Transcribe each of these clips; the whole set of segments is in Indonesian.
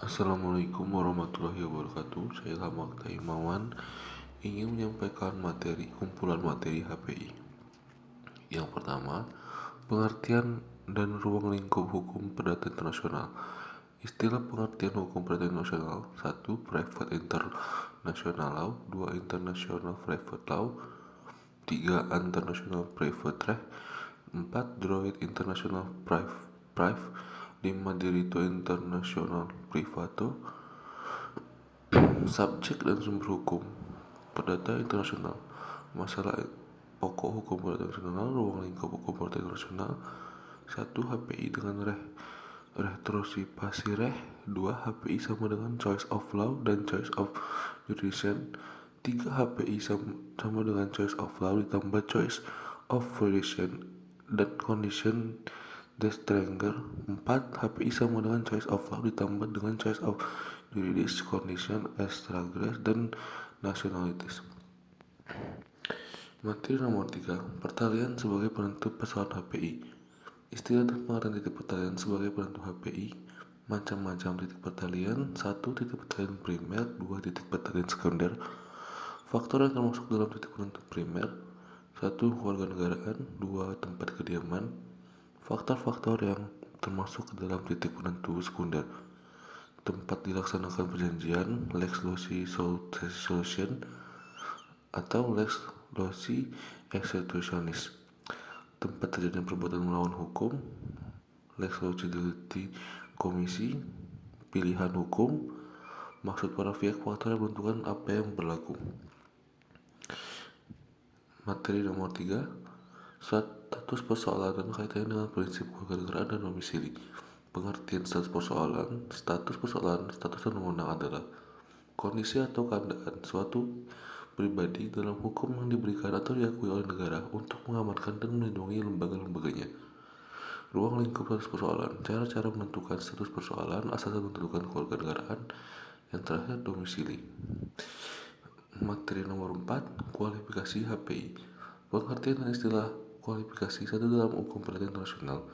Assalamualaikum warahmatullahi wabarakatuh. Saya Lamak Taimawan ingin menyampaikan kumpulan materi HPI. Yang pertama, pengertian dan ruang lingkup hukum perdata internasional. Istilah pengertian hukum perdata internasional: 1. Private International Law, 2. International Private Law, 3. International Private Right, 4. Droit International Prive, 5. Diritto International Privato. Subjek dan sumber hukum perdata internasional. Masalah pokok hukum perdata internasional, ruang lingkup hukum perdata internasional. 1. HPI dengan retrosipasi 2. HPI sama dengan choice of law dan choice of jurisdiction. 3. HPI sama dengan choice of law ditambah choice of jurisdiction dan condition the stranger. 4. HPI sama dengan choice of law ditambah dengan choice of juridis, condition, extragress, dan nationalities. Materi nomor 3. Pertalian sebagai penentu persoalan HPI. Istilah dan pengertian titik pertalian sebagai penentu HPI. Macam-macam titik pertalian. 1. Titik pertalian primer, 2. Titik pertalian sekunder. Faktor yang termasuk dalam titik penentu primer: 1. Kewarganegaraan, 2. Tempat kediaman. Faktor-faktor yang termasuk ke dalam titik penentu sekunder: tempat dilaksanakan perjanjian, lex loci succession atau lex loci executionis; tempat terjadinya perbuatan melawan hukum, lex loci delicti komisi; pilihan hukum, maksud para pihak; faktor yang menentukan apa yang berlaku. Materi nomor 3. Status persoalan dan kaitannya dengan prinsip kewarganegaraan dan domisili. Pengertian status persoalan. Status dan wewenang adalah kondisi atau keadaan suatu pribadi dalam hukum yang diberikan atau diakui oleh negara untuk mengamankan dan melindungi lembaga-lembaganya. Ruang lingkup status persoalan. Cara-cara menentukan status persoalan, asas menentukan kewarganegaraan. Yang terakhir, domisili. Materi nomor 4. Kualifikasi HPI. Pengertian dan istilah kualifikasi. 1. Dalam hukum perdata internasional,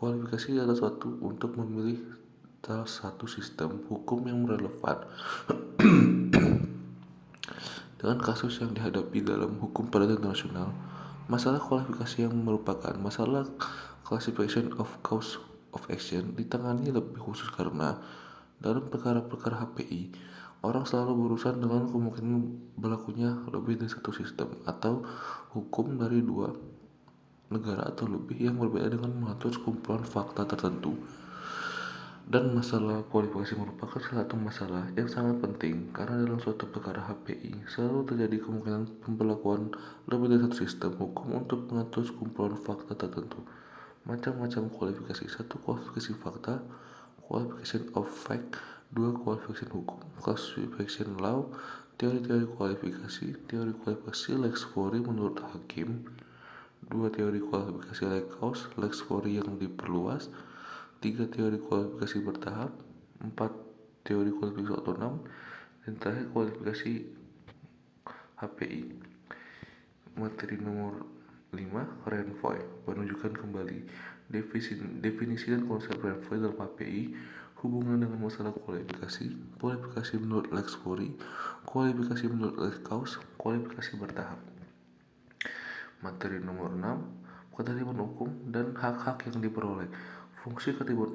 kualifikasi adalah suatu untuk memilih salah satu sistem hukum yang relevan dengan kasus yang dihadapi dalam hukum perdata internasional. Masalah kualifikasi yang merupakan masalah classification of cause of action ditangani lebih khusus karena dalam perkara-perkara HPI, orang selalu berurusan dengan kemungkinan berlakunya lebih dari satu sistem atau hukum dari dua negara atau lebih yang berbeda dengan mengatur sekumpulan fakta tertentu. Dan masalah kualifikasi merupakan salah satu masalah yang sangat penting karena dalam suatu perkara HPI selalu terjadi kemungkinan pemberlakuan lebih dari satu sistem hukum untuk mengatur sekumpulan fakta tertentu. Macam-macam kualifikasi. 1. Kualifikasi fakta, qualification of fact. 2. Kualifikasi hukum, classification law. Teori-teori kualifikasi lex fori menurut hakim. 2. Teori kualifikasi lex fori yang diperluas. 3. Teori kualifikasi bertahap. 4. Teori kualifikasi otonom. Dan terakhir, kualifikasi HPI. Materi nomor 5. Renvoy, penunjukan kembali. Definisi dan konsep renvoy dalam HPI, hubungan dengan masalah kualifikasi menurut lex fori, kualifikasi menurut lex cause, kualifikasi bertahap. Materi nomor 6. Ketertiban hukum dan hak-hak yang diperoleh. Fungsi ketertiban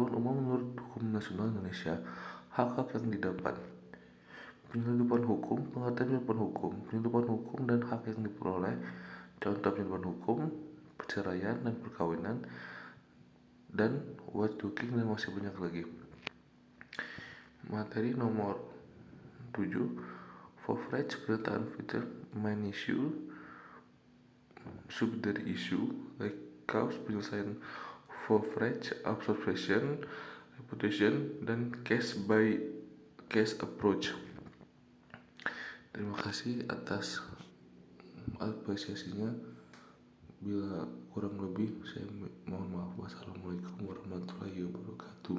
umum menurut hukum nasional Indonesia. Hak-hak yang didapat. Penyelundupan hukum, pengertian penyelundupan hukum dan hak yang diperoleh. Contoh penyelundupan hukum, perceraian dan perkawinan, dan wage taking dan masih banyak lagi. Materi nomor 7. Coverage, pernyataan feature, main issue, subsidiary issue, like cause, penyelesaian, coverage, observation, reputation, dan case by case approach. Terima kasih atas apresiasinya. Bila kurang lebih saya mohon maaf. Wassalamualaikum warahmatullahi wabarakatuh.